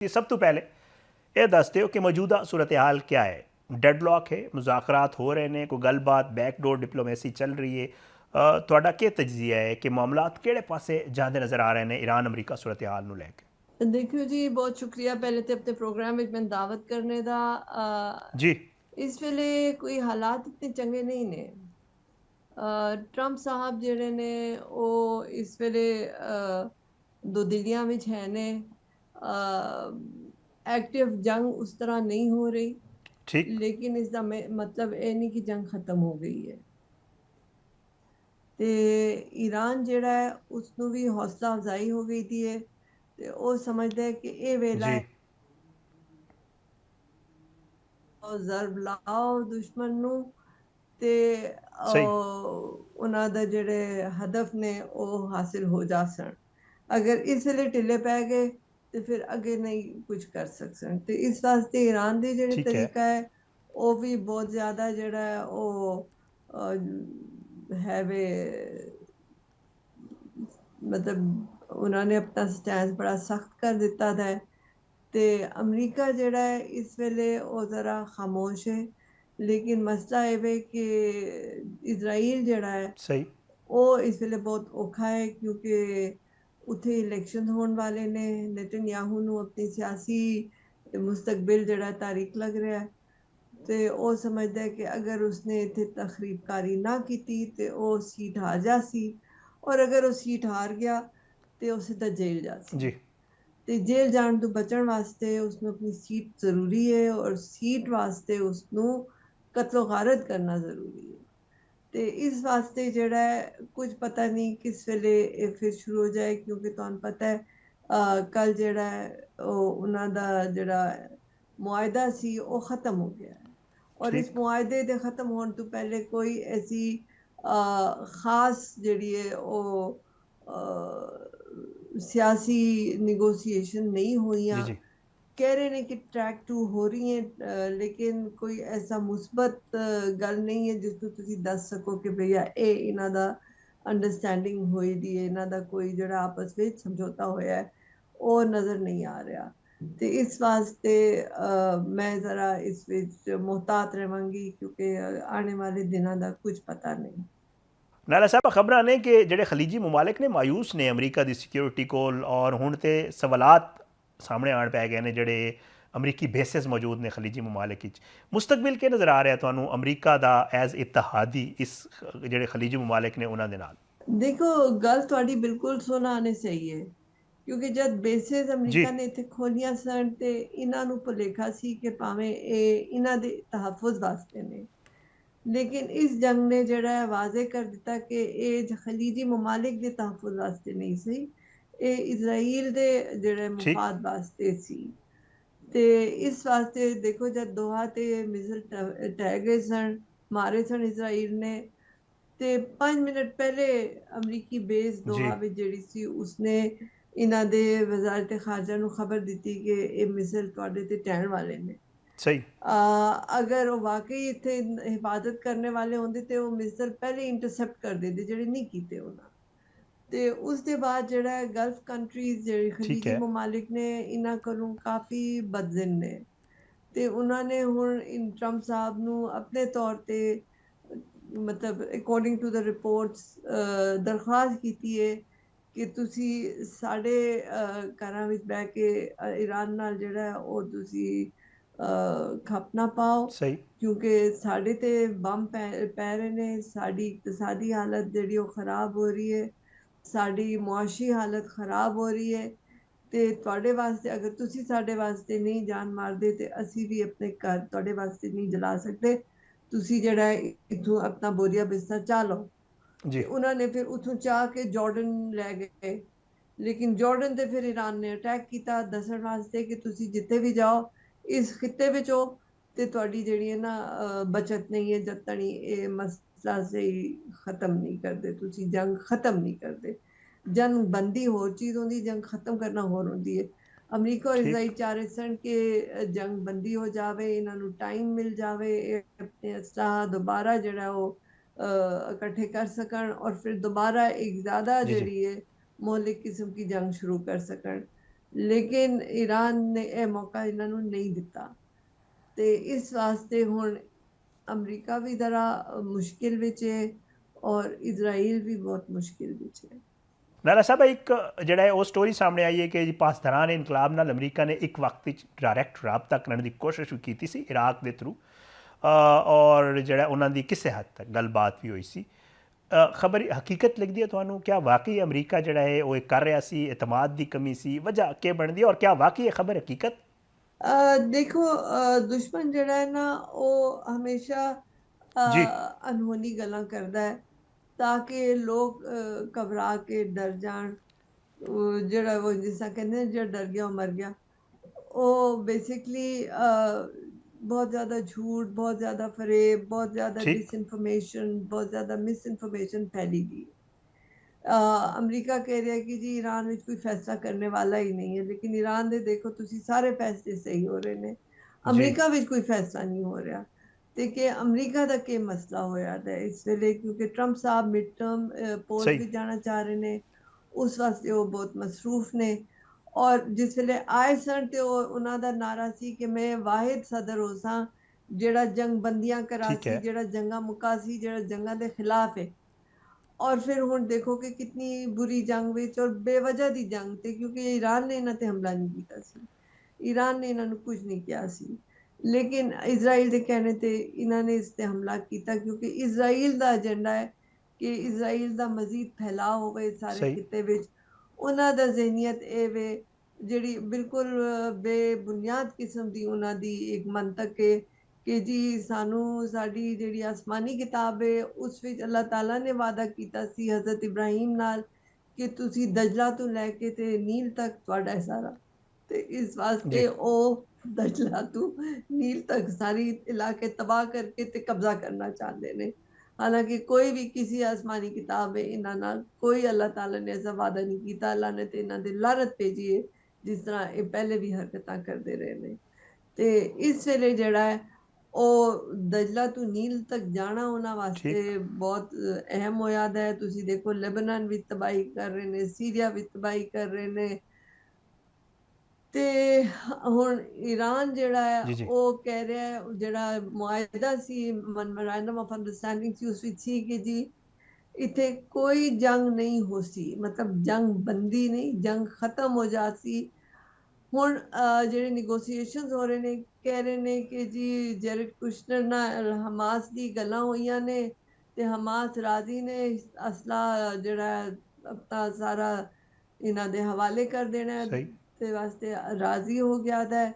सब तो पहले ਇਹ ਦੱਸ ਦਿਓ ਕਿ ਮੌਜੂਦਾ ਸੂਰਤ ਹਾਲ क्या है? ਡੈਡਲੌਕ ਹੈ, ਮੁਜ਼ਾਕਰਾਤ ਹੋ ਰਹੇ ਨੇ, ਕੋਈ ਗੱਲਬਾਤ ਬੈਕਡੋਰ ਡਿਪਲੋਮੇਸੀ ਚੱਲ ਰਹੀ ਹੈ? ਤੁਹਾਡਾ ਕੀ ਤਜਜ਼ੀਆ ਹੈ ਕਿ ਮਾਮਲਾਤ ਕਿਹੜੇ ਪਾਸੇ ਜਾਂਦੇ ਨਜ਼ਰ ਆ ਰਹੇ ਨੇ ईरान अमरीका सूरत हाल ਨੂੰ ਲੈ ਕੇ? देखियो जी, बहुत शुक्रिया पहले तो अपने प्रोग्राम में मैं दावत करने दा। जी, इस वेले कोई हालात इतने चंगे नहीं ने। ट्रंप साहब जेड़े ने वो इस वेले दो दिलियां विच है ने। एक्टिव जंग उस तरह नहीं हो रही, ठीक, लेकिन इसका मतलब ये नहीं कि जंग खत्म हो गई है। ते ईरान जेड़ा है उसनू भी हौसला अफजाई हो गई थी है, ते वो समझदा है कि ये वेला जी, है ਜ਼ਰਬ ਲਾਓ ਦੁਸ਼ਮਣ ਨੂੰ ਤੇ सही, ਉਹਨਾਂ ਦਾ ਜਿਹੜੇ ਹਦਫ ਨੇ ਉਹ ਹਾਸਿਲ ਹੋ ਜਾਣ। ਅਗਰ ਇਸ ਵੇਲੇ ਢਿੱਲੇ ਪੈ ਗਏ ਤੇ ਫਿਰ ਅੱਗੇ ਨਹੀਂ ਕੁਝ ਕਰ ਸਕਣ। ਤੇ ਇਸ ਵਾਸਤੇ ਈਰਾਨ ਦੇ ਜਿਹੜੇ ठीक है, ਤਰੀਕਾ ਹੈ ਉਹ ਵੀ ਬਹੁਤ ਜ਼ਿਆਦਾ ਜਿਹੜਾ ਹੈ ਉਹ ਹੈ ਵੇ, ਮਤਲਬ ਉਹਨਾਂ ਨੇ ਆਪਣਾ ਸਟੈਂਸ ਬੜਾ ਸਖਤ ਕਰ ਦਿੱਤਾ ਹੈ। ਤੇ ਅਮਰੀਕਾ ਜਿਹੜਾ ਹੈ ਇਸ ਵੇਲੇ ਉਹ ਜ਼ਰਾ ਖਾਮੋਸ਼ ਹੈ, ਲੇਕਿਨ ਮਸਲਾ ਇਹ ਵੇ ਕਿ ਇਜ਼ਰਾਈਲ ਜਿਹੜਾ ਹੈ सही, ਉਹ ਇਸ ਵੇਲੇ ਬਹੁਤ ਔਖਾ ਹੈ, ਕਿਉਂਕਿ ਉੱਥੇ ਇਲੈਕਸ਼ਨ ਹੋਣ ਵਾਲੇ ਨੇ। ਨੇਤਨਯਾਹੂ ਨੂੰ ਆਪਣੀ ਸਿਆਸੀ ਮੁਸਤਕਬਲ ਜਿਹੜਾ ਤਾਰੀਖ ਲੱਗ ਰਿਹਾ ਹੈ, ਤੇ ਉਹ ਸਮਝਦਾ ਹੈ ਕਿ ਅਗਰ ਉਸਨੇ ਇੱਥੇ ਤਖਰੀਬਕਾਰੀ ਨਾ ਕੀਤੀ ਤੇ ਉਹ ਸੀਟ ਹਾਰ ਜਾ ਸੀ, ਔਰ ਅਗਰ ਉਹ ਸੀਟ ਹਾਰ ਗਿਆ ਤੇ ਉਹ ਸਿੱਧਾ ਜੇਲ੍ਹ ਜਾ ਸੀ। जी, ਤੇ ਜੇਲ੍ਹ ਜਾਣ ਤੋਂ ਬਚਣ ਵਾਸਤੇ ਉਸਨੂੰ ਆਪਣੀ ਸੀਟ ਜ਼ਰੂਰੀ ਹੈ, ਔਰ ਸੀਟ ਵਾਸਤੇ ਉਸਨੂੰ ਕਤਲੋ ਗਾਰਤ ਕਰਨਾ ਜ਼ਰੂਰੀ ਹੈ। ਤੇ ਇਸ ਵਾਸਤੇ ਜਿਹੜਾ ਹੈ ਕੁਝ ਪਤਾ ਨਹੀਂ ਕਿਸ ਵੇਲੇ ਇਹ ਫਿਰ ਸ਼ੁਰੂ ਹੋ ਜਾਏ, ਕਿਉਂਕਿ ਤੁਹਾਨੂੰ ਪਤਾ ਹੈ ਕੱਲ ਜਿਹੜਾ ਹੈ ਉਹ ਉਹਨਾਂ ਦਾ ਜਿਹੜਾ ਮੁਆਇਦਾ ਸੀ ਉਹ ਖਤਮ ਹੋ ਗਿਆ ਹੈ, ਔਰ ਇਸ ठीक, ਮੁਆਇਦੇ ਦੇ ਖਤਮ ਹੋਣ ਤੋਂ ਪਹਿਲੇ ਕੋਈ ਐਸੀ ਖਾਸ ਜਿਹੜੀ ਹੈ ਉਹ सियासी निगोशिएशन नहीं हुई। जी, जी, कह रहे हैं कि ट्रैक 2 हो रही है, लेकिन कोई ऐसा मुस्बत गल नहीं है जिसको तुसी दस सको कि भैया ये इन्हां दा अंडरस्टैंडिंग होई दी है, इन्हां दा कोई जेड़ा आपस विच समझौता होया है वो नज़र नहीं आ रहा। तो इस वास्ते मैं ज़रा इस विच मुहतात रहांगी, क्योंकि आने वाले दिनों का कुछ पता नहीं। नाला साहब खबरां ने कि ਜਿਹੜੇ ਖਲੀਜੀ ਮਮਾਲਿਕ ਨੇ ਮਾਯੂਸ ਨੇ ਅਮਰੀਕਾ ਦੀ ਸਿਕਿਉਰਿਟੀ ਕੋਲ, ਔਰ ਹੁਣ ਤੇ ਸਵਾਲਾਤ ਸਾਹਮਣੇ ਆਣ ਪੈ ਗਏ ਨੇ ਜਿਹੜੇ ਅਮਰੀਕੀ ਬੇਸਿਸ ਮੌਜੂਦ ਨੇ ਖਲੀਜੀ ਮਮਾਲਿਕ ਵਿੱਚ। ਮੁਸਤਕਬਲ ਕੀ ਨਜ਼ਰ ਆ ਰਿਹਾ ਤੁਹਾਨੂੰ ਅਮਰੀਕਾ ਦਾ ਐਜ਼ ਇਤਿਹਾਦੀ ਇਸ ਜਿਹੜੇ ਖਲੀਜੀ ਮਮਾਲਿਕ ਨੇ ਉਹਨਾਂ ਦੇ ਨਾਲ? देखो, गल तुहाडी बिल्कुल सुनाने सही है, क्योंकि जब बेसिस जी, अमरीका ने इत्थे खोलियां सन ते इन्हां नूं भुलेखा सी कि भावें ਇਹ इन्हां दे तहफ़ुज़ वास्ते ने, लेकिन इस जंग ने ਜਿਹੜਾ ਹੈ ਵਾਜ਼ੇ ਕਰ ਦਿੱਤਾ ਕਿ ਇਹ ਖਲੀਜੀ ਮਮਾਲਿਕ ਦੇ ਤਹਫੁਜ਼ ਵਾਸਤੇ ਨਹੀਂ ਸੀ, ਇਹ ਇਜ਼ਰਾਈਲ ਦੇ ਜਿਹੜੇ ठीक, ਮੁਫਾਦ ਵਾਸਤੇ ਸੀ। ਤੇ ਇਸ ਵਾਸਤੇ ਦੇਖੋ ਜਦ ਦੋਹਾ ਤੇ ਮਿਜ਼ਲ ਟਹਿ ਗਏ ਸਨ, ਮਾਰੇ ਸਨ ਇਜ਼ਰਾਈਲ ਨੇ, ਤੇ 5 ਮਿੰਟ ਪਹਿਲੇ ਅਮਰੀਕੀ ਬੇਸ जी, ਦੋਹਾ ਵਿੱਚ ਜਿਹੜੀ ਸੀ ਉਸਨੇ ਇਹਨਾਂ ਦੇ ਵਜ਼ਾਰਤ ਖਾਰਜਾ ਨੂੰ ਖਬਰ ਦਿੱਤੀ ਕਿ ਇਹ ਮਿਜ਼ਲ ਤੁਹਾਡੇ ਤੇ ਟਹਿਣ ਵਾਲੇ ਨੇ। सही, ਅਗਰ ਉਹ ਵਾਕਈ ਇੱਥੇ ਹਿਫਾਜ਼ਤ ਕਰਨ ਵਾਲੇ ਹੁੰਦੇ ਤੇ ਉਹ ਮਿਜ਼ਲ ਪਹਿਲੇ ਇੰਟਰਸੈਪਟ ਕਰ ਦਿੰਦੇ, ਜਿਹੜੇ ਨਹੀਂ ਕੀਤੇ ਉਹਨਾਂ। ਤੇ ਉਸ ਦੇ ਬਾਅਦ ਜਿਹੜਾ ਹੈ ਗਲਫ ਕੰਟਰੀਜ਼ ਜਿਹੜੇ ठीक ਖਲੀਜੀ है, ਮਮਾਲਿਕ ਨੇ ਇਹਨਾਂ ਕੋਲੋਂ ਕਾਫੀ ਬਦਜ਼ਨ ਨੇ, ਤੇ ਉਹਨਾਂ ਨੇ ਹੁਣ ਟਰੰਪ ਸਾਹਿਬ ਨੂੰ ਆਪਣੇ ਤੌਰ ਤੇ ਮਤਲਬ ਅਕੋਰਡਿੰਗ ਟੂ ਦ ਰਿਪੋਰਟਸ ਦਰਖਾਸਤ ਕੀਤੀ ਹੈ ਕਿ ਤੁਸੀਂ ਸਾਡੇ ਘਰਾਂ ਵਿੱਚ ਬਹਿ ਕੇ ਈਰਾਨ ਨਾਲ ਜਿਹੜਾ ਹੈ ਉਹ ਤੁਸੀਂ ਖੱਪ ਨਾ ਪਾਓ, सही, ਕਿਉਂਕਿ ਸਾਡੇ ਤੇ ਬੰਬ ਪੈ ਰਹੇ ਨੇ। ਸਾਡੀ ਇਕਤਸਾਦੀ ਹਾਲਤ ਜਿਹੜੀ ਉਹ ਖਰਾਬ ਹੋ ਰਹੀ ਹੈ, ਸਾਡੀ ਮੁਆਸ਼ੀ ਹਾਲਤ ਖਰਾਬ ਹੋ ਰਹੀ ਹੈ, ਤੇ ਤੁਹਾਡੇ ਵਾਸਤੇ ਅਗਰ ਤੁਸੀਂ ਸਾਡੇ ਵਾਸਤੇ ਨਹੀਂ ਜਾਨ ਮਾਰਦੇ ਤੇ ਅਸੀਂ ਵੀ ਆਪਣੇ ਘਰ ਤੁਹਾਡੇ ਵਾਸਤੇ ਨਹੀਂ ਜਲਾ ਸਕਦੇ। ਤੁਸੀਂ ਜਿਹੜਾ ਹੈ ਇੱਥੋਂ ਆਪਣਾ ਬੋਰੀਆ ਬਿਸਤਰ ਚਾਹ ਲਓ। ਤੇ जी, ਉਹਨਾਂ ਨੇ ਫਿਰ ਉੱਥੋਂ ਚਾਹ ਕੇ ਜਾਰਡਨ ਲੈ ਗਏ, ਲੇਕਿਨ ਜਾਰਡਨ ਤੇ ਫਿਰ ਈਰਾਨ ਨੇ ਅਟੈਕ ਕੀਤਾ ਦੱਸਣ ਵਾਸਤੇ ਕਿ ਤੁਸੀਂ ਜਿੱਥੇ ਵੀ ਜਾਓ ਇਸ ਖਿੱਤੇ ਵਿੱਚ ਹੋ ਤੇ ਤੁਹਾਡੀ ਜਿਹੜੀ ਹੈ ਨਾ ਬਚਤ ਨਹੀਂ ਹੈ ਜਦ ਤੱਕ ਇਹ ਮਸਲਾ ਸਹੀ ਖਤਮ ਨਹੀਂ ਕਰਦੇ, ਤੁਸੀਂ ਜੰਗ ਖਤਮ ਨਹੀਂ ਕਰਦੇ। ਜੰਗ ਬੰਦੀ ਹੋਰ ਚੀਜ਼ ਹੁੰਦੀ, ਜੰਗ ਖਤਮ ਕਰਨਾ ਹੋਰ ਹੁੰਦੀ ਹੈ। ਅਮਰੀਕਾ ਔਰ ਇਜ਼ਰਾਈਲ ठीक, ਚਾਹ ਰਹੇ ਸਨ ਕਿ ਜੰਗ ਬੰਦੀ ਹੋ ਜਾਵੇ, ਇਹਨਾਂ ਨੂੰ ਟਾਈਮ ਮਿਲ ਜਾਵੇ, ਇਹ ਆਪਣੇ ਅਸਲਾਹ ਦੁਬਾਰਾ ਜਿਹੜਾ ਉਹ इकट्ठे कर सकन और फिर दोबारा एक ज़्यादा जी, जी, जड़ी है मौलिक किस्म की जंग शुरू कर सकन। ਲੇਕਿਨ ਈਰਾਨ ਨੇ ਇਹ ਮੌਕਾ ਇਹਨਾਂ ਨੂੰ ਨਹੀਂ ਦਿੱਤਾ। ਤੇ ਇਸ ਵਾਸਤੇ ਹੁਣ ਅਮਰੀਕਾ ਵੀ ਜ਼ਰਾ ਮੁਸ਼ਕਿਲ ਵਿੱਚ ਹੈ ਔਰ ਇਜ਼ਰਾਈਲ ਵੀ ਬਹੁਤ ਮੁਸ਼ਕਿਲ ਵਿੱਚ ਹੈ। ਨਾਲਾ ਸਾਹਿਬ ਇੱਕ ਜਿਹੜਾ ਹੈ ਉਹ ਸਟੋਰੀ ਸਾਹਮਣੇ ਆਈ ਹੈ ਕਿ ਜੀ ਪਾਸਦਾਰਾਨ ਇਨਕਲਾਬ ਨਾਲ ਅਮਰੀਕਾ ਨੇ ਇੱਕ ਵਕਤ ਵਿੱਚ ਡਾਇਰੈਕਟ ਰਾਬਤਾ ਕਰਨ ਦੀ ਕੋਸ਼ਿਸ਼ ਵੀ ਕੀਤੀ ਸੀ ਇਰਾਕ ਦੇ ਥਰੂ, ਔਰ ਜਿਹੜਾ ਉਹਨਾਂ ਦੀ ਕਿਸੇ ਹੱਦ ਤੱਕ ਗੱਲਬਾਤ ਵੀ ਹੋਈ ਸੀ। ਖਬਰ ਹਕੀਕਤ ਲੱਗਦੀ ਹੈ ਤੁਹਾਨੂੰ? ਕਿਆ ਵਾਕਈ ਅਮਰੀਕਾ ਜਿਹੜਾ ਹੈ ਉਹ ਇਹ ਕਰ ਰਿਹਾ ਸੀ, ਇਤਮਾਦ ਦੀ ਕਮੀ ਸੀ, ਵਜ੍ਹਾ ਕੀ ਬਣਦੀ ਹੈ, ਔਰ ਕਿਆ ਵਾਕਈ ਇਹ ਖਬਰ ਹਕੀਕਤ? ਦੇਖੋ, ਦੁਸ਼ਮਣ ਜਿਹੜਾ ਹੈ ਨਾ ਉਹ ਹਮੇਸ਼ਾ ਜੀ ਅਨਹੋਣੀ ਗੱਲਾਂ ਕਰਦਾ ਹੈ ਤਾਂ ਕਿ ਲੋਕ ਘਬਰਾ ਕੇ ਡਰ ਜਾਣ। ਜਿਹੜਾ ਉਹ ਜਿਸ ਤਰ੍ਹਾਂ ਕਹਿੰਦੇ ਨੇ ਜਿਹੜਾ ਡਰ ਗਿਆ ਉਹ ਮਰ ਗਿਆ। ਉਹ ਬੇਸਿਕਲੀ ਬਹੁਤ ਜ਼ਿਆਦਾ ਝੂਠ, ਬਹੁਤ ਜ਼ਿਆਦਾ ਫਰੇਬ, ਬਹੁਤ ਜ਼ਿਆਦਾ ਠੀਕ डिसइंफॉर्मेशन, ਬਹੁਤ ਜ਼ਿਆਦਾ मिसइंफॉर्मेशन फैली गई। ਅਮਰੀਕਾ ਕਹਿ ਰਿਹਾ ਕਿ ਜੀ ਈਰਾਨ ਵਿੱਚ ਕੋਈ ਫੈਸਲਾ ਕਰਨੇ ਵਾਲਾ ਹੀ ਨਹੀਂ ਹੈ, ਲੇਕਿਨ ਈਰਾਨ ਦੇ ਦੇਖੋ ਤੁਸੀਂ ਸਾਰੇ ਫੈਸਲੇ ਸਹੀ ਹੋ ਰਹੇ ਨੇ, ਜੀ ਅਮਰੀਕਾ ਵਿੱਚ ਕੋਈ ਫੈਸਲਾ ਨਹੀਂ ਹੋ ਰਿਹਾ। ਤੇ ਕਿ ਅਮਰੀਕਾ ਦਾ ਕੀ ਮਸਲਾ ਹੋਇਆ ਹੈ ਇਸ ਵੇਲੇ, ਕਿਉਂਕਿ ਟਰੰਪ ਸਾਹਿਬ ਮਿਡ ਟਰਮ ਪੋਲ ਸਹੀ ਵੀ ਜਾਣਾ ਚਾਹ ਰਹੇ ਨੇ, ਉਸ ਵਾਸਤੇ ਉਹ ਬਹੁਤ ਮਸਰੂਫ ਨੇ। ਔਰ ਜਿਸ ਵੇਲੇ ਆਏ ਸਨ ਤੇ ਉਹਨਾਂ ਦਾ ਨਾਰਾ ਸੀ ਕਿ ਮੈਂ ਵਾਹਿਦ ਸਦਰ ਹੋ ਸਾਂ ਜਿਹੜਾ ਜੰਗ ਬੰਦੀਆਂ ਕਰਾ ਠੀਕ ਸੀ, ਹੈ ਜਿਹੜਾ ਜੰਗਾਂ ਮੁਕਾ ਸੀ, ਜਿਹੜਾ ਜੰਗਾਂ ਦੇ ਖਿਲਾਫ ਹੈ। और फिर हुण देखो कि कितनी बुरी जंग विच और बेवजह दी जंग ते, क्योंकि ईरान ने इन्हां ते हमला नहीं कीता सी, ईरान ने इन्हां नूं कुछ नहीं किया सी, लेकिन इजराइल दे कहने ते इन्हां ने इस ते हमला कीता क्योंकि इजराइल दा एजेंडा है कि इजराइल दा मजीद फैलाव होवे सारे सही खिते विच। उन्हां दा ज़हनीयत ए वे ਜਿਹੜੀ ਬਿਲਕੁਲ ਬੇਬੁਨਿਆਦ ਕਿਸਮ ਦੀ ਉਹਨਾਂ ਦੀ ਇੱਕ ਮੰਤਕ ਹੈ ਕਿ ਜੀ ਸਾਨੂੰ ਸਾਡੀ ਜਿਹੜੀ ਆਸਮਾਨੀ ਕਿਤਾਬ ਹੈ ਉਸ ਵਿੱਚ ਅੱਲਾਹ ਤਾਲਾ ਨੇ ਵਾਅਦਾ ਕੀਤਾ ਸੀ ਹਜ਼ਰਤ ਇਬਰਾਹੀਮ ਨਾਲ ਕਿ ਤੁਸੀਂ ਦਜਲਾ ਤੋਂ ਲੈ ਕੇ ਤੇ ਨੀਲ ਤੱਕ ਤੁਹਾਡਾ ਹੈ ਸਾਰਾ। ਤੇ ਇਸ ਜੀ ਵਾਸਤੇ ਉਹ ਦਜਲਾ ਤੋਂ ਨੀਲ ਤੱਕ ਸਾਰੀ ਇਲਾਕੇ ਤਬਾਹ ਕਰਕੇ ਤੇ ਕਬਜ਼ਾ ਕਰਨਾ ਚਾਹੁੰਦੇ ਨੇ। ਹਾਲਾਂਕਿ ਕੋਈ ਵੀ ਕਿਸੇ ਆਸਮਾਨੀ ਕਿਤਾਬ ਹੈ ਇਹਨਾਂ ਨਾਲ ਕੋਈ ਅੱਲਾਹ ਤਾਲਾ ਨੇ ਐਸਾ ਵਾਅਦਾ ਨਹੀਂ ਕੀਤਾ। ਅੱਲਾਹ ਨੇ ਤੇ ਇਹਨਾਂ ਦੇ ਲਾਨਤ ਭੇਜੀ ਹੈ ਜਿਸ ਤਰ੍ਹਾਂ ਇਹ ਪਹਿਲੇ ਵੀ ਹਰਕਤਾਂ ਕਰਦੇ ਰਹੇ ਨੇ। ਤੇ ਇਸ ਵੇਲੇ ਜਿਹੜਾ ਹੈ ਉਹ ਦਜਲਾ ਤੋਂ ਨੀਲ ਤੱਕ ਜਾਣਾ ਉਹਨਾਂ ਠੀਕ ਵਾਸਤੇ ਬਹੁਤ ਅਹਿਮ ਹੋਇਆ ਦਾ ਹੈ। ਤੁਸੀਂ ਦੇਖੋ ਲੈਬਨਾਨ ਵਿੱਚ ਤਬਾਹੀ ਕਰ ਰਹੇ ਨੇ, ਸੀਰੀਆ ਵਿੱਚ ਤਬਾਹੀ ਕਰ ਰਹੇ ਨੇ। ਤੇ ਹੁਣ ਈਰਾਨ ਜਿਹੜਾ ਹੈ ਜੀ ਜੀ ਉਹ ਕਹਿ ਰਿਹਾ ਹੈ, ਜਿਹੜਾ ਮੁਆਹਿਦਾ ਸੀ, ਮੈਮੋਰੈਂਡਮ ਆਫ ਅੰਡਰਸਟੈਂਡਿੰਗ ਸੀ, ਉਸ ਵਿੱਚ ਸੀ ਕਿ ਜੀ ਇੱਥੇ ਕੋਈ ਜੰਗ ਨਹੀਂ ਹੋ ਸੀ, ਮਤਲਬ ਜੰਗ ਬੰਦੀ ਨਹੀਂ, ਜੰਗ ਖਤਮ ਹੋ ਜਾਤੀ। ਹੁਣ ਜਿਹੜੇ ਨੈਗੋਸੀਏਸ਼ਨਸ ਹੋ ਰਹੇ ਨੇ ਕਹਿ ਰਹੇ ਨੇ ਕਿ ਜੀ ਜੈਰਡ ਕੁਸ਼ਨਰ ਨਾਲ ਹਮਾਸ ਦੀ ਗੱਲਾਂ ਹੋਈਆਂ ਨੇ ਤੇ ਹਮਾਸ ਰਾਜ਼ੀ ਨੇ ਅਸਲਾ ਜਿਹੜਾ ਆਪਣਾ ਸਾਰਾ ਇਹਨਾਂ ਦੇ ਹਵਾਲੇ ਕਰ ਦੇਣਾ ਸਹੀ ਤੇ ਵਾਸਤੇ ਰਾਜ਼ੀ ਹੋ ਗਿਆ ਦਾ ਹੈ।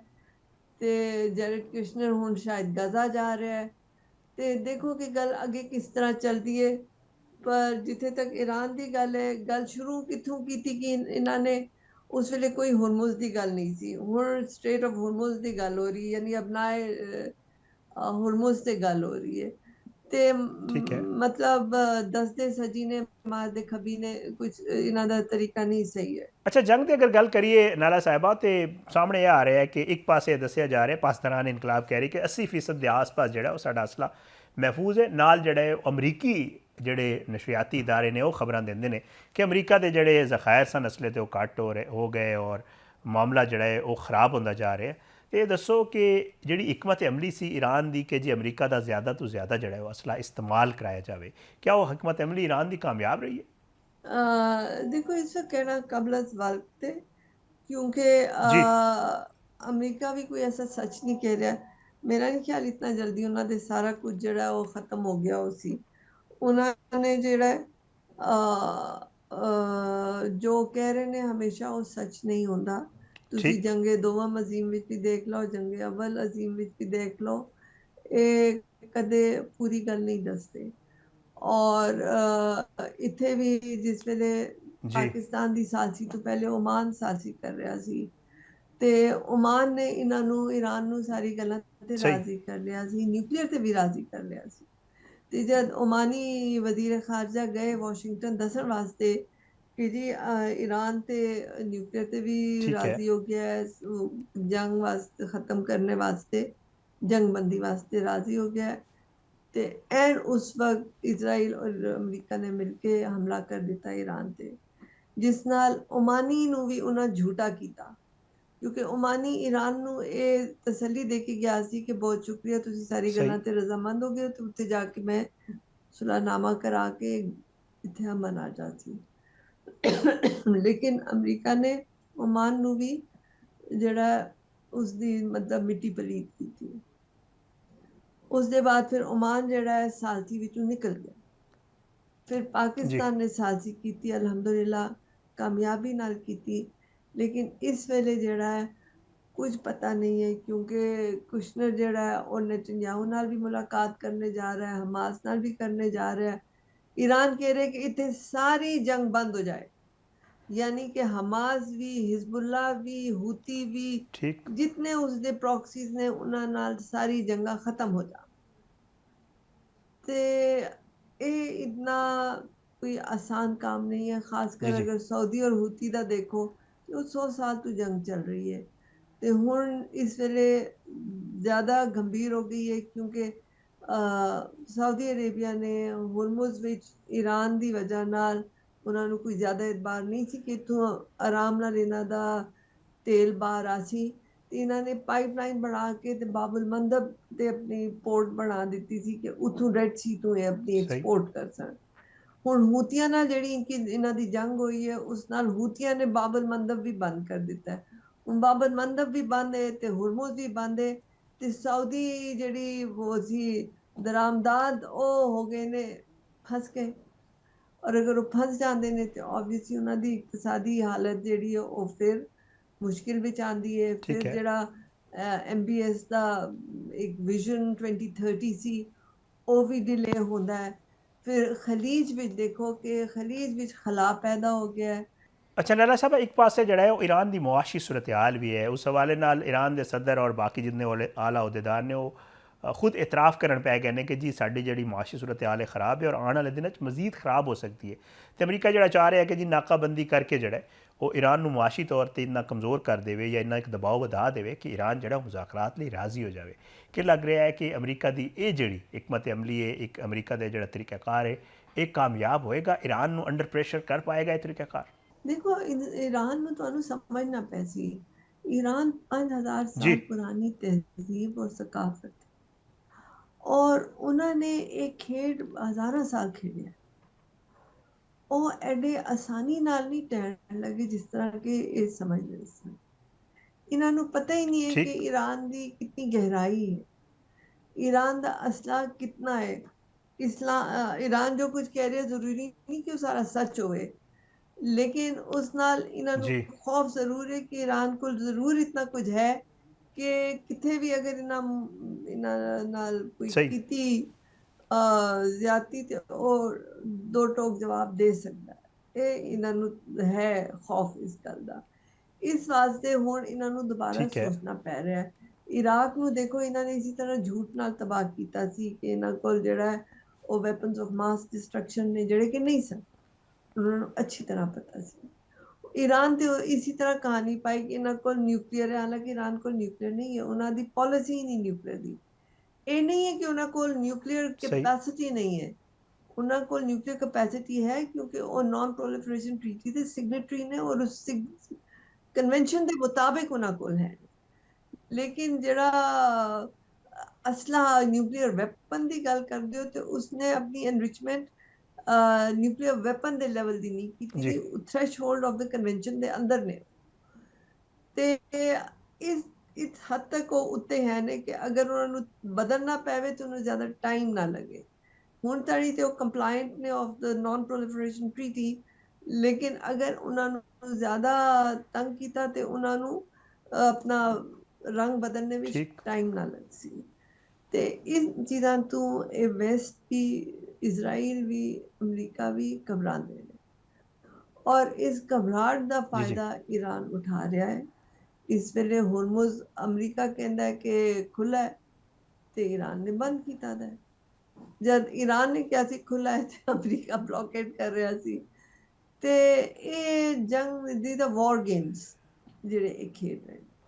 ਤੇ ਜੈਰਡ ਕੁਸ਼ਨਰ ਹੁਣ ਸ਼ਾਇਦ ਗਜ਼ਾ ਜਾ ਰਿਹਾ ਹੈ। ਤੇ ਦੇਖੋ ਕਿ ਗੱਲ ਅੱਗੇ ਕਿਸ ਤਰ੍ਹਾਂ ਚੱਲਦੀ ਹੈ। ਪਰ ਜਿੱਥੇ ਤੱਕ ਈਰਾਨ ਦੀ ਗੱਲ ਹੈ, ਗੱਲ ਸ਼ੁਰੂ ਕਿੱਥੋਂ ਕੀਤੀ ਕਿ ਇਹਨਾਂ ਨੇ ਉਸ ਵੇਲੇ ਕੋਈ ਹੁਰਮੁਜ਼ ਦੀ ਗੱਲ ਨਹੀਂ ਸੀ, ਹੁਣ ਸਟ੍ਰੇਟ ਆਫ ਹੁਰਮੁਜ਼ ਦੀ ਗੱਲ ਹੋ ਰਹੀ ਹੈ, ਯਾਨੀ ਅਬਨਾਏ ਹੁਰਮੁਜ਼ ਤੇ ਗੱਲ ਹੋ ਰਹੀ ਹੈ। ਤੇ ਠੀਕ ਹੈ। ਮਤਲਬ ਦਸਦੇ ਸਜੀ ਨੇ ਮਾਰਦੇ ਖਬੀ ਨੇ, ਕੁਝ ਇਹਨਾਂ ਦਾ ਤਰੀਕਾ ਨਹੀਂ ਸਹੀ ਹੈ। ਅੱਛਾ, ਜੰਗ ਦੀ ਅਗਰ ਗੱਲ ਕਰੀਏ ਨਾਲਾ ਸਾਹਿਬਾ ਤੇ ਸਾਹਮਣੇ ਇਹ ਆ ਰਿਹਾ ਹੈ ਕਿ ਇੱਕ ਪਾਸੇ ਦੱਸਿਆ ਜਾ ਰਿਹਾ ਪਾਕਿਸਤਾਨ ਇਨਕਲਾਬ ਕਹਿ ਰਹੀ ਕਿ 80% ਦੇ ਆਸ-ਪਾਸ ਜਿਹੜਾ ਉਹ ਸਾਡਾ ਅਸਲਾ ਮਹਿਫੂਜ਼ ਹੈ। ਨਾਲ ਜਿਹੜਾ ਹੈ ਉਹ ਅਮਰੀਕੀ ਜਿਹੜੇ ਨਸ਼ਰਿਆਤੀ ਇਦਾਰੇ ਨੇ ਉਹ ਖਬਰਾਂ ਦਿੰਦੇ ਨੇ ਕਿ ਅਮਰੀਕਾ ਦੇ ਜਿਹੜੇ ਜ਼ਖਾਇਰ ਸਨ ਅਸਲੇ ਤੇ ਉਹ ਘੱਟ ਹੋ ਗਏ ਔਰ ਮਾਮਲਾ ਜਿਹੜਾ ਹੈ ਉਹ ਖਰਾਬ ਹੁੰਦਾ ਜਾ ਰਿਹਾ ਹੈ। ਤੇ ਇਹ ਦੱਸੋ ਕਿ ਜਿਹੜੀ ਹਕਮਤ ਅਮਲੀ ਸੀ ਈਰਾਨ ਦੀ ਕਿ ਜੀ ਅਮਰੀਕਾ ਦਾ ਜ਼ਿਆਦਾ ਤੋਂ ਜ਼ਿਆਦਾ ਜਿਹੜਾ ਉਹ ਅਸਲਾ ਇਸਤੇਮਾਲ ਕਰਾਇਆ ਜਾਵੇ, ਕਿਆ ਉਹ ਹਕਮਤ ਅਮਲੀ ਈਰਾਨ ਦੀ ਕਾਮਯਾਬ ਰਹੀ ਹੈ? देखो इसका कहना कबल अज़ वक्त है, क्योंकि जी अमेरिका भी कोई ऐसा सच नहीं कह रहा। मेरा नहीं ख्याल इतना जल्दी उन्होंने सारा कुछ जड़ा वो ख़त्म हो गया उसी उन्होंने जड़ा जो कह रहे ने हमेशा वो सच नहीं होता। ਤੁਸੀਂ ठीक ਜੰਗੇ ਦੋਵਾਂ ਅਜ਼ੀਮ ਵਿੱਚ ਵੀ ਦੇਖ ਲਓ, ਜੰਗੇ ਅਵਲ ਅਜ਼ੀਮ ਵਿੱਚ ਵੀ ਦੇਖ ਲਓ, ਇਹ ਕਦੇ ਪੂਰੀ ਗੱਲ ਨਹੀਂ ਦੱਸਦੇ। ਔਰ ਇੱਥੇ ਵੀ ਜਿਸ ਵੇਲੇ जी ਪਾਕਿਸਤਾਨ ਦੀ ਸਾਲਸੀ ਤੋਂ ਪਹਿਲੇ ਓਮਾਨ ਸਾਲਸੀ ਕਰ ਰਿਹਾ ਸੀ ਤੇ ਓਮਾਨ ਨੇ ਇਹਨਾਂ ਨੂੰ ਈਰਾਨ ਨੂੰ ਸਾਰੀ ਗੱਲਾਂ ਤੇ सही ਰਾਜ਼ੀ ਕਰ ਲਿਆ ਸੀ, ਨਿਊਕਲੀਅਰ ਤੇ ਵੀ ਰਾਜ਼ੀ ਕਰ ਲਿਆ ਸੀ। ਤੇ ਜਦ ਓਮਾਨੀ ਵਜ਼ੀਰ ਖਾਰਜਾ ਗਏ ਵਾਸ਼ਿੰਗਟਨ ਦੱਸਣ ਵਾਸਤੇ ਕਿ ਜੀ ईरान ਤੇ ਨਿਊਕਲੀਅਰ ਤੇ ਵੀ ठीक है। ਰਾਜ਼ੀ ਹੋ ਗਿਆ ਹੈ, ਜੰਗ ਵਾਸਤੇ ਖਤਮ ਕਰਨੇ ਵਾਸਤੇ, ਜੰਗਬੰਦੀ ਵਾਸਤੇ ਰਾਜ਼ੀ ਹੋ ਗਿਆ ਹੈ। ਤੇ ਐਨ ਉਸ ਵਕਤ ਇਜ਼ਰਾਈਲ ਔਰ ਅਮਰੀਕਾ ਨੇ ਮਿਲ ਕੇ ਹਮਲਾ ਕਰ ਦਿੱਤਾ ਈਰਾਨ ਤੇ, ਜਿਸ ਨਾਲ ਓਮਾਨੀ ਨੂੰ ਵੀ ਉਹਨਾਂ ਝੂਠਾ ਕੀਤਾ ਕਿਉਂਕਿ ਓਮਾਨੀ ਈਰਾਨ ਨੂੰ ਇਹ ਤਸੱਲੀ ਦੇ ਕੇ ਗਿਆ ਸੀ ਕਿ ਬਹੁਤ ਸ਼ੁਕਰੀਆ, ਤੁਸੀਂ ਸਾਰੀ ਸਹੀ ਗੱਲਾਂ ਤੇ ਰਜ਼ਾਮੰਦ ਹੋ ਗਏ ਤੇ ਉੱਥੇ ਜਾ ਕੇ ਮੈਂ ਸੁਲਾਹਨਾਮਾ ਕਰਾ ਕੇ ਇੱਥੇ ਅਮਨ ਆ ਜਾਤੀ। ਲੇਕਿਨ ਅਮਰੀਕਾ ਨੇ ਓਮਾਨ ਨੂੰ ਵੀ ਜਿਹੜਾ ਉਸਦੀ ਮਤਲਬ ਮਿੱਟੀ ਪਲੀਤ ਕੀਤੀ। ਉਸ ਦੇ ਬਾਅਦ ਫਿਰ ਓਮਾਨ ਜਿਹੜਾ ਹੈ ਸਾਲਸੀ ਵਿੱਚੋਂ ਨਿਕਲ ਗਿਆ। ਫਿਰ ਜੀ ਪਾਕਿਸਤਾਨ ਨੇ ਸਾਲਸੀ ਕੀਤੀ, ਅਲਹਮਦੁਲਿਲਾ ਕਾਮਯਾਬੀ ਨਾਲ ਕੀਤੀ। ਲੇਕਿਨ ਇਸ ਵੇਲੇ ਜਿਹੜਾ ਹੈ ਕੁਝ ਪਤਾ ਨਹੀਂ ਹੈ, ਕਿਉਂਕਿ ਕੁਸ਼ਨਰ ਜਿਹੜਾ ਹੈ ਉਹ ਨੇਤਨਯਾਹੂ ਨਾਲ ਵੀ ਮੁਲਾਕਾਤ ਕਰਨੇ ਜਾ ਰਿਹਾ ਹੈ, ਹਮਾਸ ਨਾਲ ਵੀ ਕਰਨੇ ਜਾ ਰਿਹਾ ਹੈ। ईरान कह रहे कि इतने सारी जंग बंद हो जाए, यानी कि हमास भी, हिजबुल्ला भी, हूती भी, ठीक जितने उसके प्रॉक्सीज ने उन्हां नाल सारी जंगा खत्म हो जा। ते ये इतना कोई आसान काम नहीं है, जी खासकर जी अगर सऊदी और हूती का देखो तो 100 साल तो जंग चल रही है। ਤੇ ਹੁਣ ਇਸ ਵੇਲੇ ਜ਼ਿਆਦਾ ਗੰਭੀਰ ਹੋ ਗਈ ਹੈ, ਕਿਉਂਕਿ ਸਾਊਦੀ ਅਰੇਬੀਆ ਨੇ ਹੁਰਮੁਜ਼ ਵਿੱਚ ਈਰਾਨ ਦੀ ਵਜ੍ਹਾ ਨਾਲ ਉਹਨਾਂ ਨੂੰ ਕੋਈ ਜ਼ਿਆਦਾ ਇਤਬਾਰ ਨਹੀਂ ਸੀ ਕਿ ਇੱਥੋਂ ਆਰਾਮ ਨਾਲ ਇਹਨਾਂ ਦਾ ਤੇਲ ਬਾਹਰ ਆ ਸੀ। ਤੇ ਇਹਨਾਂ ਨੇ ਪਾਈਪਲਾਈਨ ਬਣਾ ਕੇ ਤੇ ਬਾਬੁਲ ਮੰਦਬ ਤੇ ਆਪਣੀ ਪੋਰਟ ਬਣਾ ਦਿੱਤੀ ਸੀ ਕਿ ਉੱਥੋਂ ਰੈਡ ਸੀ ਤੋਂ ਇਹ ਆਪਣੀ ਸਹੀ ਐਕਸਪੋਰਟ ਕਰ ਸਕਣ। ਹੁਣ ਹੂਤੀਆਂ ਨਾਲ ਜਿਹੜੀ ਇਹਨਾਂ ਦੀ ਜੰਗ ਹੋਈ ਹੈ, ਉਸ ਨਾਲ ਹੂਤੀਆਂ ਨੇ ਬਾਬੁਲ ਮੰਦਬ ਵੀ ਬੰਦ ਕਰ ਦਿੱਤਾ ਹੈ। ਹੁਣ ਬਾਬੁਲ ਮੰਦਬ ਵੀ ਬੰਦ ਹੈ ਤੇ ਹੁਰਮੁਜ਼ ਵੀ ਬੰਦ ਹੈ, ਤੇ ਸਾਊਦੀ ਜਿਹੜੀ ਉਹ ਸੀ ਦਰਾਮਦਾਦ ਉਹ ਹੋ ਗਏ ਨੇ, ਫਸ ਗਏ। ਔਰ ਅਗਰ ਉਹ ਫਸ ਜਾਂਦੇ ਨੇ ਤੇ ਆਬਵੀਅਸਲੀ ਉਹਨਾਂ ਦੀ ਇਕਤਸਾਦੀ ਹਾਲਤ ਜਿਹੜੀ ਹੈ ਉਹ ਫਿਰ ਮੁਸ਼ਕਿਲ ਵਿੱਚ ਆਉਂਦੀ ਹੈ। ठीक ਫਿਰ है। ਜਿਹੜਾ MBS ਦਾ ਇੱਕ ਵਿਜ਼ਨ 2030 ਸੀ ਉਹ ਵੀ ਡਿਲੇ ਹੁੰਦਾ ਹੈ। ਫਿਰ ਖਲੀਜ ਵਿੱਚ ਦੇਖੋ ਕਿ ਖਲੀਜ ਵਿੱਚ ਖਲਾ ਪੈਦਾ ਹੋ ਗਿਆ ਹੈ। अच्छा नाला साहब, एक पास से जड़ा है वो ईरान की मुआशी सूरत हाल भी है, उस हवाले नाल ईरान के सदर और बाकी जितने आला अहदेदार ने वो खुद इतराफ़ करन पै गए ने कि जी साडी जिहड़ी मुआशी सूरत हाल है ख़राब है और आने वाले दिनों च मजीद ख़राब हो सकती है। तो अमरीका जड़ा चाह रहा है कि जी नाकाबंदी करके जड़ा है वो ईरान को मुआशी तौर पर इन्ना कमज़ोर कर देवे या इन्ना एक दबाव वधा देवे कि ईरान जड़ा मुज़ाकरात लई राज़ी हो जाए। कि लग रहा है कि अमरीका की ये जिहड़ी हिकमत अमली है, एक अमरीका का जिहड़ा तरीक़ाकार है, एक कामयाब होएगा, ईरान को अंडर प्रेशर कर पाएगा ये तरीक़ाकार? देखो ईरान में तो समझना पैसी, ईरान 5000 जी साल पुरानी तहजीब और सकाफत और उन्होंने एक खेड हजारों साल खेड़े। ਉਹ ਐਡੇ ਆਸਾਨੀ ਨਾਲ ਨਹੀਂ ਟਹਿਣ ਲੱਗੇ ਜਿਸ ਤਰ੍ਹਾਂ ਕਿ ਇਹ ਸਮਝਦੇ ਸਨ। ਇਹਨਾਂ ਨੂੰ ਪਤਾ ਹੀ ਨਹੀਂ ਹੈ ਕਿ ठीक ईरान ਦੀ ਕਿੰਨੀ ਗਹਿਰਾਈ ਹੈ, ईरान ਦਾ ਅਸਲਾ ਕਿੰਨਾ ਹੈ। ईरान जो कुछ कह रहे हैं जरूरी नहीं कि वो सारा सच होवे, लेकिन उस नाल इन्हां नू जी खौफ जरूर है कि ईरान को जरूर इतना कुछ है कि किथे भी अगर इन्हां नाल कोई सही कीती ज्यादती ते और दो टोक जवाब दे सकता है। ये इन्हां नू है खौफ इस गल दा। इस वास्ते हुण इन्हां नू दोबारा ठीक है। सोचना पै रहा है। इराक ਨੂੰ ਦੇਖੋ ਇਹਨਾਂ ਨੇ ਇਸੇ ਤਰ੍ਹਾਂ ਝੂਠ ਨਾਲ ਤਬਾਹ ਕੀਤਾ ਸੀ ਕਿ ਇਹਨਾਂ ਕੋਲ ਜਿਹੜਾ ਹੈ ਉਹ ਵੈਪਨਸ ਆਫ ਮਾਸ ਡਿਸਟਰਕਸ਼ਨ ਨੇ ਜਿਹੜੇ ਕਿ ਨਹੀਂ ਸਨ, ਉਹਨਾਂ ਨੂੰ ਅੱਛੀ ਤਰ੍ਹਾਂ ਪਤਾ ਸੀ। ईरान ਤੇ ਇਸੇ ਤਰ੍ਹਾਂ ਕਹਾਣੀ ਪਾਈ ਕਿ ਇਹਨਾਂ ਕੋਲ ਨਿਊਕਲੀਅਰ ਹੈ, ਹਾਲਾਂਕਿ ईरान ਕੋਲ ਨਿਊਕਲੀਅਰ ਨਹੀਂ ਹੈ, ਉਹਨਾਂ ਦੀ ਪਾਲਿਸੀ ਨਹੀਂ ਨਿਊਕਲੀਅਰ ਦੀ। ਇਹ ਨਹੀਂ ਹੈ ਕਿ ਉਹਨਾਂ ਕੋਲ ਨਿਊਕਲੀਅਰ सही ਕੈਪੈਸਿਟੀ ਨਹੀਂ ਹੈ, ਉਹਨਾਂ ਕੋਲ ਨਿਊਕਲੀਅਰ ਕੈਪੈਸਿਟੀ ਹੈ ਕਿਉਂਕਿ ਉਹ ਨਾਨ ਪ੍ਰੋਲੀਫਰੇਸ਼ਨ ਟ੍ਰੀਟੀ ਦੇ ਸਿਗਨੇਟਰੀ ਨੇ ਔਰ ਉਸ ਕਨਵੈਨਸ਼ਨ ਦੇ ਮੁਤਾਬਿਕ ਉਹਨਾਂ ਕੋਲ ਹੈ। ਲੇਕਿਨ ਜਿਹੜਾ ਅਸਲਾ ਨਿਊਕਲੀਅਰ ਵੈਪਨ ਦੀ ਗੱਲ ਕਰਦੇ ਹੋ ਤੇ ਉਸਨੇ ਆਪਣੀ ਐਨਰਿਚਮੈਂਟ ਨਿਊਕਲੀਅਰ ਵੈਪਨ ਦੇ ਲੈਵਲ ਦੀ ਨਹੀਂ ਕੀਤੀ जी ਸੀ, ਥ੍ਰੈਸ਼ਹੋਲਡ ਆਫ ਦ ਕਨਵੈਨਸ਼ਨ ਦੇ ਅੰਦਰ ਨੇ। ਤੇ ਇਸ ਹੱਦ ਤੱਕ ਉਹ ਉੱਤੇ ਹੈ ਨੇ ਕਿ ਅਗਰ ਉਹਨਾਂ ਨੂੰ ਬਦਲਣਾ ਪਵੇ ਤਾਂ ਉਹਨੂੰ ਜ਼ਿਆਦਾ ਟਾਈਮ ਨਾ ਲੱਗੇ। ਹੁਣ ਤਾੜੀ ਤੇ ਉਹ ਕੰਪਲਾਇੰਟ ਨੇ ਆਫ ਦ ਨਾਨ ਪ੍ਰੋਲੀਫਰੇਸ਼ਨ ਟ੍ਰੀਟੀ, ਲੇਕਿਨ ਅਗਰ ਉਹਨਾਂ ਨੂੰ ਜ਼ਿਆਦਾ ਤੰਗ ਕੀਤਾ ਤੇ ਉਹਨਾਂ ਨੂੰ ਆਪਣਾ ਰੰਗ ਬਦਲਣੇ ਵਿੱਚ ठीक ਟਾਈਮ ਨਾ ਲੱਗ ਸੀ। ਤੇ ਇਸ ਚੀਜ਼ਾਂ ਤੋਂ ਇਹ ਵੈਸਟ ਵੀ, ਇਜ਼ਰਾਈਲ ਵੀ, ਅਮਰੀਕਾ ਵੀ ਘਬਰਾਉਂਦੇ ਨੇ ਔਰ ਇਸ ਘਬਰਾਹਟ ਦਾ जी जी ਫਾਇਦਾ ਈਰਾਨ ਉਠਾ ਰਿਹਾ ਹੈ। ਇਸ ਵੇਲੇ ਹੁਰਮੁਜ਼ ਅਮਰੀਕਾ ਕਹਿੰਦਾ ਹੈ ਕਿ ਖੁੱਲਾ ਹੈ ਤੇ ਈਰਾਨ ਨੇ ਬੰਦ ਕੀਤਾ ਹੈ। ਜਦ ਈਰਾਨ ਨੇ ਕਿਹਾ ਸੀ ਖੁੱਲਾ ਹੈ ਤੇ ਅਮਰੀਕਾ ਬਲੌਕੇਟ ਕਰ ਰਿਹਾ ਸੀ। ਤੇ ਇਹ ਜੰਗ ਦੀ ਦਾ ਵਾਰ ਗੇਮਸ ਜਿਹੜੇ ਇਹ ਖੇਡ ਰਹੇ